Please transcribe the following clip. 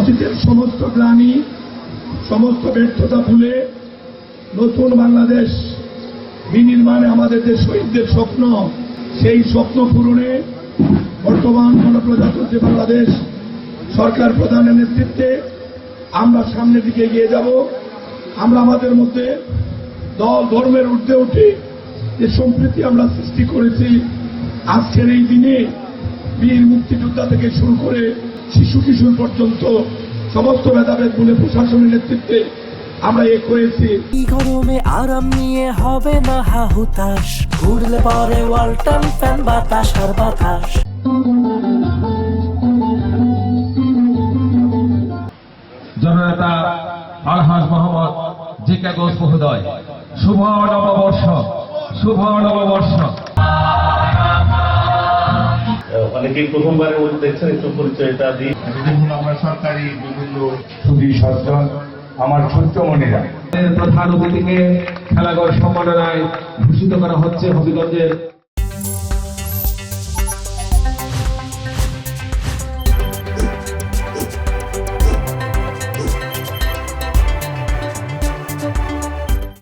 অতীতের সমস্ত গ্লানি, সমস্ত ব্যর্থতা ভুলে নতুন বাংলাদেশ বিনির্মাণে আমাদের যে শহীদদের স্বপ্ন, সেই স্বপ্ন পূরণে বর্তমান গণপ্রজাতন্ত্রী বাংলাদেশ সরকার প্রধানের নেতৃত্বে আমরা সামনের দিকে এগিয়ে যাব। আমরা আমাদের মধ্যে দল ধর্মের ঊর্ধ্বে উঠে যে সম্প্রীতি আমরা সৃষ্টি করেছি, আজকের এই দিনে বীর মুক্তিযোদ্ধা থেকে শুরু করে শিশু কিশোর পর্যন্ত সমস্ত ভেদাভেদ বলে প্রশাসনের নেতৃত্বে আমরা এক হয়েছি। গরমে আরাম নিয়ে হবে না হাহুতাশ, ঘুরলে পরে ওয়ালটন ফ্যান বাতাস আর বাতাস। জননেতা আলহাজ মোহাম্মদ জিকা ঘোষ মহোদয়, শুভ নববর্ষ, শুভ নববর্ষ। অনেকেই প্রথমবারের মধ্যে দেখছেন, একটু পরিচয়টা দিই। বিভিন্ন আমরা সরকারি বিভিন্ন সুদী সজ্জন আমার ছোট্ট মনেরা। প্রধান অতিথিকে খেলাঘর সম্মাননায় ভূষিত করা হচ্ছে হবিগঞ্জের